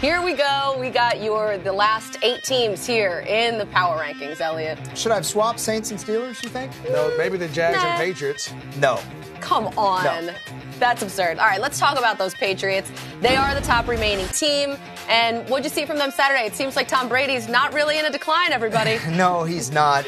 Here we go. We got the last 8 teams here in the power rankings, Elliot. Should I have swapped Saints and Steelers, you think? No, maybe the Jags and Patriots. No. Come on. No. That's absurd. All right, let's talk about those Patriots. They are the top remaining team. And what'd you see from them Saturday? It seems like Tom Brady's not really in a decline, everybody. No, he's not.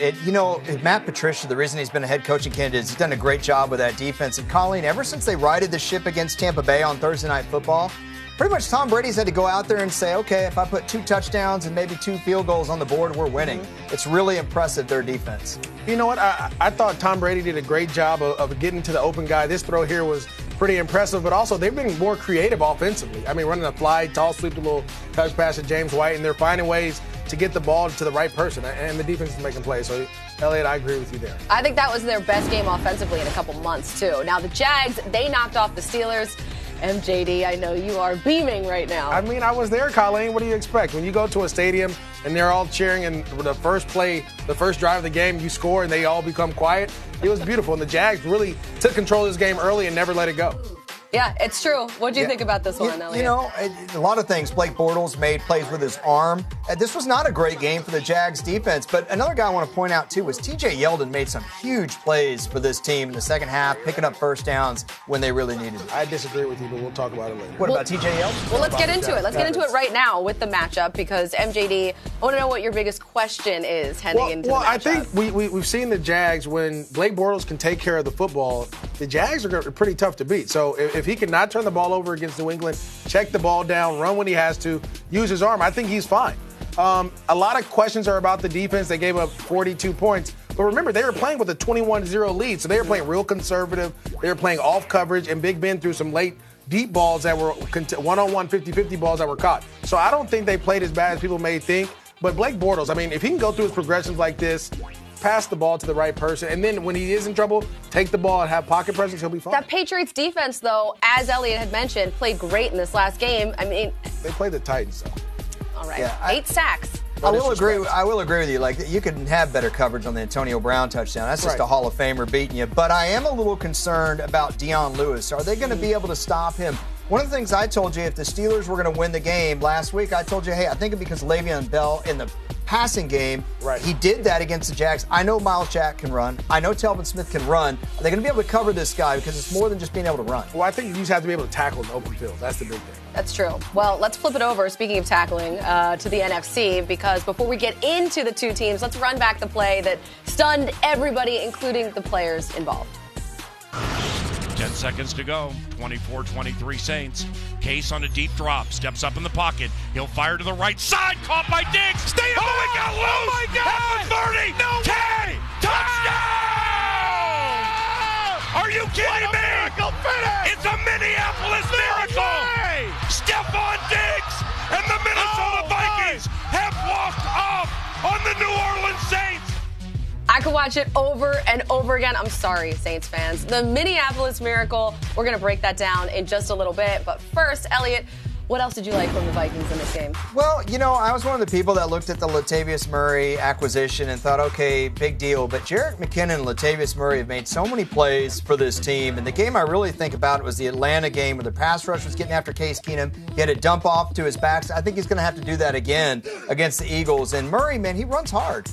Matt Patricia, the reason he's been a head coaching candidate is he's done a great job with that defense. And Colleen, ever since they righted the ship against Tampa Bay on Thursday Night Football, pretty much Tom Brady's had to go out there and say, okay, if I put 2 touchdowns and maybe 2 field goals on the board, we're winning. It's really impressive, their defense. You know what? I thought Tom Brady did a great job of getting to the open guy. This throw here was pretty impressive, but also they've been more creative offensively. I mean, running a fly, tall sweep, a little touch pass to James White, and they're finding ways to get the ball to the right person, and the defense is making plays. So, Elliot, I agree with you there. I think that was their best game offensively in a couple months, too. Now, the Jags, they knocked off the Steelers. MJD, I know you are beaming right now. I mean, I was there, Colleen. What do you expect? When you go to a stadium and they're all cheering and the first play, the first drive of the game, you score and they all become quiet, it was beautiful. And the Jags really took control of this game early and never let it go. Yeah, it's true. What do you think about this one, Elliot? A lot of things. Blake Bortles made plays with his arm. This was not a great game for the Jags defense, but another guy I want to point out, too, was T.J. Yeldon made some huge plays for this team in the second half, picking up first downs when they really needed it. I disagree with you, but we'll talk about it later. What about T.J. Yeldon? Well, let's get into it. Let's get into it right now with the matchup because, MJD, I want to know what your biggest question is heading into the matchup. Well, I think we've seen the Jags, when Blake Bortles can take care of the football, the Jags are pretty tough to beat. So if he can not turn the ball over against New England, check the ball down, run when he has to, use his arm, I think he's fine. A lot of questions are about the defense. They gave up 42 points. But remember, they were playing with a 21-0 lead, so they were playing real conservative. They were playing off coverage, and Big Ben threw some late deep balls that were one-on-one 50-50 balls that were caught. So I don't think they played as bad as people may think. But Blake Bortles, I mean, if he can go through his progressions like this, pass the ball to the right person, and then when he is in trouble, take the ball and have pocket presence, he'll be fine. That Patriots defense, though, as Elliot had mentioned, played great in this last game. I mean, they played the Titans, though. All right, 8 sacks. I will agree with you. Like, you can have better coverage on the Antonio Brown touchdown. That's just a Hall of Famer beating you. But I am a little concerned about Dion Lewis. Are they going to be able to stop him? One of the things I told you, if the Steelers were going to win the game last week, I told you, hey, I think it's because Le'Veon Bell in the passing game, he did that against the Jags. I know Miles Jack can run. I know Telvin Smith can run. Are they going to be able to cover this guy? Because it's more than just being able to run. Well, I think you just have to be able to tackle in the open field. That's the big thing. That's true. Well, let's flip it over, speaking of tackling, to the NFC, because before we get into the two teams, let's run back the play that stunned everybody, including the players involved. 10 seconds to go. 24-23 Saints. Case on a deep drop. Steps up in the pocket. He'll fire to the right side. Caught by Diggs. Stay up. Oh, it got loose. Oh, my God. At the 30. No 10. Touchdown. Are you kidding me? Miracle finish. It's a Minneapolis miracle. Stephon Diggs and the Minnesota Vikings have walked off on the New Orleans Saints. I could watch it over and over again. I'm sorry, Saints fans. The Minneapolis Miracle, we're going to break that down in just a little bit. But first, Elliot, what else did you like from the Vikings in this game? Well, I was one of the people that looked at the Latavius Murray acquisition and thought, okay, big deal. But Jerick McKinnon and Latavius Murray have made so many plays for this team. And the game I really think about was the Atlanta game where the pass rush was getting after Case Keenum. He had a dump off to his backs. I think he's going to have to do that again against the Eagles. And Murray, man, he runs hard.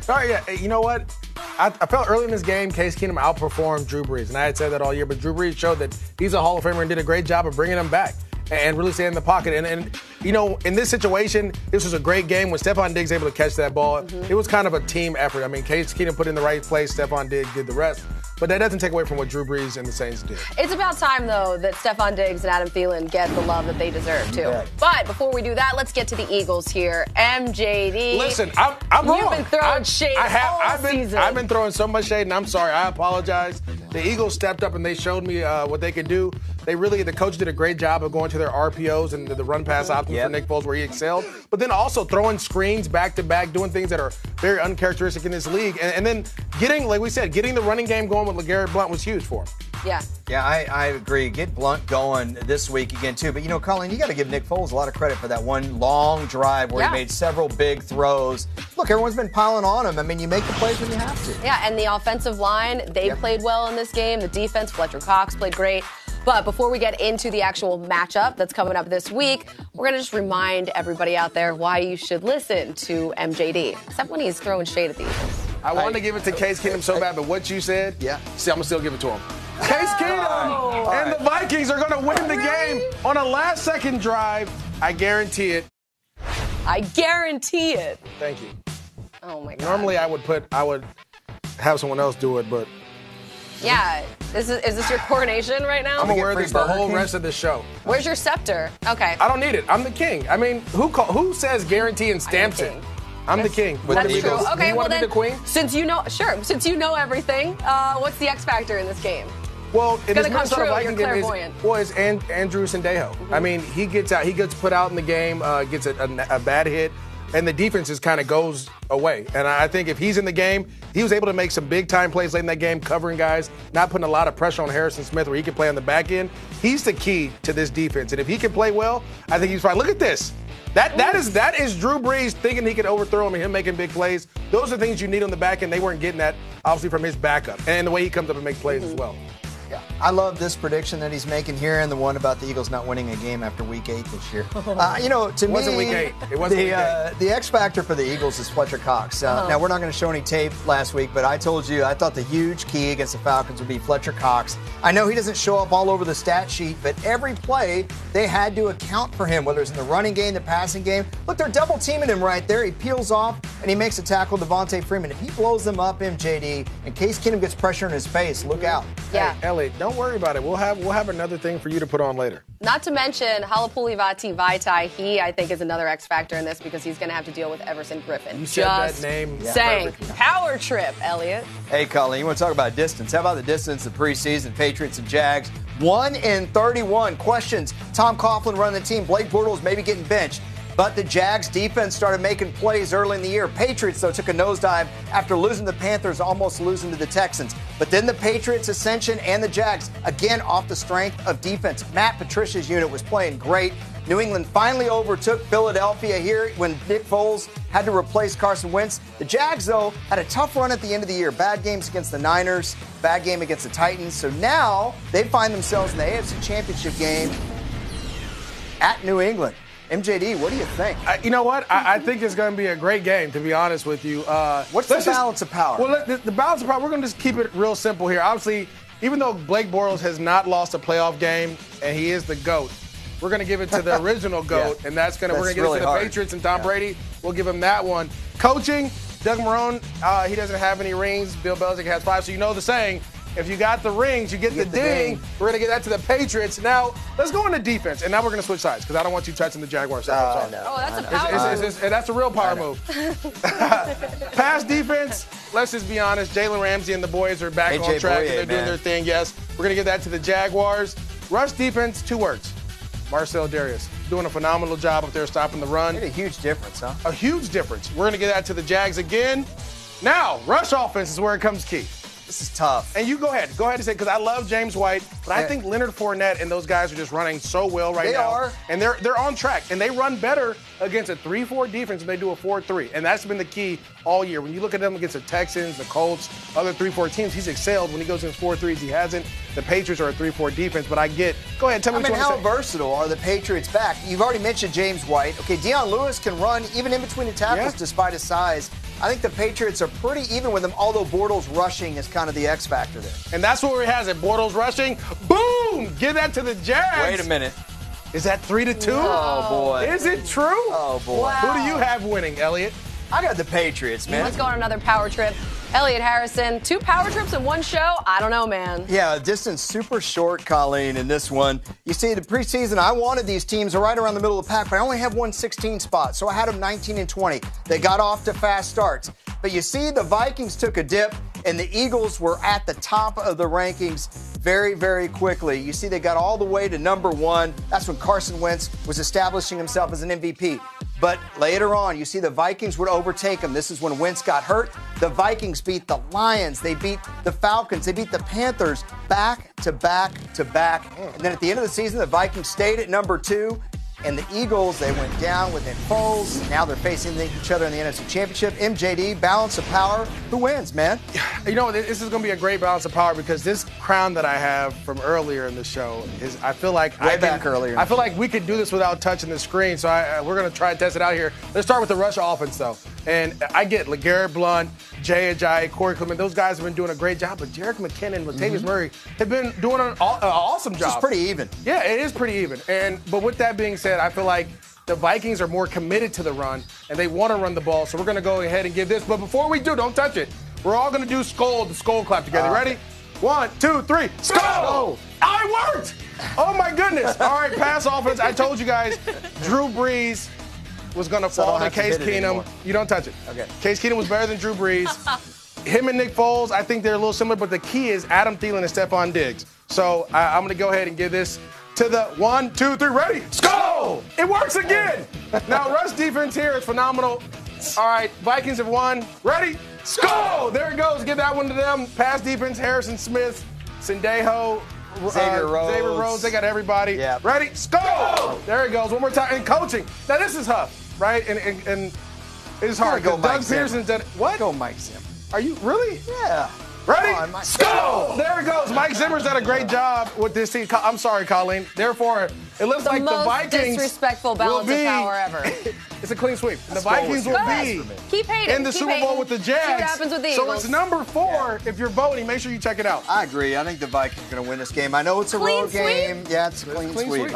All right, yeah. You know what? I felt early in this game, Case Keenum outperformed Drew Brees. And I had said that all year, but Drew Brees showed that he's a Hall of Famer and did a great job of bringing him back and really staying in the pocket. And in this situation, this was a great game when Stephon Diggs able to catch that ball. It was kind of a team effort. I mean, Case Keenum put in the right place. Stephon Diggs did the rest. But that doesn't take away from what Drew Brees and the Saints did. It's about time, though, that Stephon Diggs and Adam Thielen get the love that they deserve, too. Yeah. But before we do that, let's get to the Eagles here. MJD. Listen, I'm wrong. You've been throwing shade all season. I've been throwing so much shade, and I'm sorry. I apologize. The Eagles stepped up, and they showed me what they could do. The coach did a great job of going to their RPOs and the run-pass options for Nick Foles where he excelled. But then also throwing screens back-to-back, doing things that are very uncharacteristic in this league. And then getting the running game going with LeGarrette Blount was huge for him. Yeah. Yeah, I agree. Get Blount going this week again, too. But, Colleen, you got to give Nick Foles a lot of credit for that one long drive where he made several big throws. Look, everyone's been piling on him. I mean, you make the plays when you have to. Yeah, and the offensive line, they played well in this game. The defense, Fletcher Cox played great. But before we get into the actual matchup that's coming up this week, we're going to just remind everybody out there why you should listen to MJD, except when he's throwing shade at the Eagles. I wanted to give it to Case Keenum so bad, but what you said, see, I'm going to still give it to him. Case Keenum and the Vikings are going to win the game on a last-second drive. I guarantee it. I guarantee it. Thank you. Oh, my God. Normally, I would have someone else do it, but... Yeah. Is this your coronation right now? I'm going to wear this the whole rest of the show. Where's your scepter? Okay. I don't need it. I'm the king. I mean, who says guarantee and stamps it? I'm the king. That's true. Okay, you want to be the queen? Since you know everything, what's the X factor in this game? Well, in this Minnesota Viking game, it's Andrew Sendejo. I mean, he gets put out in the game, gets a bad hit, and the defense just kind of goes away. And I think if he's in the game, he was able to make some big-time plays late in that game, covering guys, not putting a lot of pressure on Harrison Smith where he can play on the back end. He's the key to this defense. And if he can play well, I think he's fine. Look at this. That is Drew Brees thinking he could overthrow him and him making big plays. Those are things you need on the back end. They weren't getting that, obviously, from his backup. And the way he comes up and makes plays as well. Yeah. I love this prediction that he's making here and the one about the Eagles not winning a game after Week 8 this year. To it wasn't me, Week 8. It wasn't Week 8. The X factor for the Eagles is Fletcher Cox. Now, we're not going to show any tape last week, but I told you I thought the huge key against the Falcons would be Fletcher Cox. I know he doesn't show up all over the stat sheet, but every play they had to account for him, whether it's in the running game, the passing game. Look, they're double teaming him right there. He peels off and he makes a tackle, Devontae Freeman. If he blows them up, MJD, and Case Keenum gets pressure in his face, look out. Yeah. Hey, Elliot, don't worry about it. We'll have another thing for you to put on later. Not to mention Halapuli Vaitai. He, I think, is another X factor in this because he's going to have to deal with Everson Griffin. You said that name. Saying power trip, Elliot. Hey, Colin, you want to talk about distance? How about the distance of preseason? Patriots and Jags, 1-31. Questions. Tom Coughlin running the team. Blake Bortles maybe getting benched. But the Jags defense started making plays early in the year. Patriots, though, took a nosedive after losing the Panthers, almost losing to the Texans. But then the Patriots' ascension and the Jags, again, off the strength of defense. Matt Patricia's unit was playing great. New England finally overtook Philadelphia here when Nick Foles had to replace Carson Wentz. The Jags, though, had a tough run at the end of the year. Bad games against the Niners, bad game against the Titans. So now they find themselves in the AFC Championship game at New England. MJD, what do you think? You know what? I think it's going to be a great game, to be honest with you. What's the balance of power? Well, the balance of power, we're going to just keep it real simple here. Obviously, even though Blake Bortles has not lost a playoff game and he is the GOAT, we're going to give it to the original GOAT, and we're going to give it to the Patriots and Tom Brady. We'll give him that one. Coaching, Doug Marrone, he doesn't have any rings. Bill Belichick has 5, so you know the saying. If you got the rings, you get the ding. We're going to get that to the Patriots. Now, let's go into defense. And now we're going to switch sides because I don't want you touching the Jaguars. No. Oh, that's a power move. That's a real power move. Pass defense, let's just be honest. Jalen Ramsey and the boys are back on track and they're doing their thing. Yes, we're going to get that to the Jaguars. Rush defense, 2 words. Marcel Darius doing a phenomenal job up there stopping the run. Made a huge difference, huh? A huge difference. We're going to get that to the Jags again. Now, rush offense is where it comes key. This is tough. And you go ahead and say, because I love James White, but I think Leonard Fournette and those guys are just running so well right now. They are. And they're on track. And they run better against a 3-4 defense than they do a 4-3. And that's been the key all year. When you look at them against the Texans, the Colts, other 3-4 teams, he's excelled. When he goes against 4-3s, he hasn't. The Patriots are a 3-4 defense, but go ahead, tell me what you want to say. How versatile are the Patriots back? You've already mentioned James White. Okay, Deion Lewis can run even in between the tackles despite his size. I think the Patriots are pretty even with him, although Bortles rushing is kind of the X factor there. And that's where he has it. Bortles rushing. Boom! Give that to the Jags. Wait a minute. Is that 3-2? Oh, boy. Is it true? Oh, boy. Wow. Who do you have winning, Elliot? I got the Patriots, man. Let's go on another power trip. Elliot Harrison, 2 power trips in one show? I don't know, man. Yeah, distance super short, Colleen, in this one. You see, the preseason, I wanted these teams right around the middle of the pack, but I only have 116 spot, so I had them 19 and 20. They got off to fast starts. But you see, the Vikings took a dip, and the Eagles were at the top of the rankings very, very quickly. You see, they got all the way to number 1. That's when Carson Wentz was establishing himself as an MVP. But later on, you see the Vikings would overtake them. This is when Wentz got hurt. The Vikings beat the Lions. They beat the Falcons. They beat the Panthers back to back to back. And then at the end of the season, the Vikings stayed at number 2. And the Eagles, they went down with Nick Foles. Now they're facing each other in the NFC Championship. MJD, balance of power. Who wins, man? You know, this is going to be a great balance of power because this crown that I have from earlier in the show is, I feel like earlier. I feel like we could do this without touching the screen. So we're going to try and test it out here. Let's start with the rush offense, though. And I get LeGarrette Blount, Jay Ajayi, Corey Clement. Those guys have been doing a great job. But Jerick McKinnon, Latavius Murray have been doing an awesome job. It's pretty even. Yeah, it is pretty even. But with that being said, I feel like the Vikings are more committed to the run, and they want to run the ball. So we're going to go ahead and give this. But before we do, don't touch it. We're all going to do the skull clap together. Ready? 1, 2, 3. Skull! I worked! Oh, my goodness. All right, pass offense. I told you guys, Drew Brees was going to fall to Case Keenum. You don't touch it. Okay. Case Keenum was better than Drew Brees. Him and Nick Foles, I think they're a little similar, but the key is Adam Thielen and Stephon Diggs. So I'm going to go ahead and give this to the 1, 2, 3. Ready? Skull! It works again. Now, rush defense here is phenomenal. All right, Vikings have won. Ready? Skull! There it goes. Give that one to them. Pass defense, Harrison Smith, Sendejo, Xavier Rhodes. They got everybody. Yeah. Ready? Skull! There it goes. One more time. And coaching. Now, this is tough, right? And it's hard. Go Doug Pearson's done it. What? Go Mike Zimmer. Are you really? Yeah. Ready? Come on, Skull! There it goes. Mike Zimmer's done a great job with this team. I'm sorry, Colleen. Therefore, it looks like the Vikings most disrespectful balance of power ever. It's a clean sweep. The Vikings will be Keep hating. in the Super Bowl with the Jags. See what happens with the Eagles. So it's number 4. If you're voting, make sure you check it out. I agree. I think the Vikings are going to win this game. I know it's a Clean road game. Yeah, it's a clean sweep.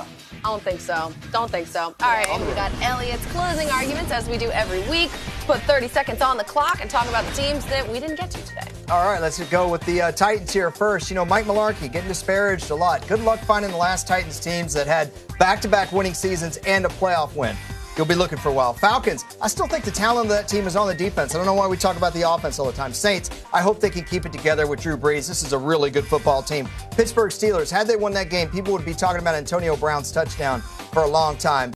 I don't think so. Don't think so. All right, and we got Elliot's closing arguments as we do every week. Put 30 seconds on the clock and talk about the teams that we didn't get to today. All right, let's go with the Titans here first. You know, Mike Mularkey getting disparaged a lot. Good luck finding the last Titans teams that had back-to-back winning seasons and a playoff win. You'll be looking for a while. Falcons, I still think the talent of that team is on the defense. I don't know why we talk about the offense all the time. Saints, I hope they can keep it together with Drew Brees. This is a really good football team. Pittsburgh Steelers, had they won that game, people would be talking about Antonio Brown's touchdown for a long time.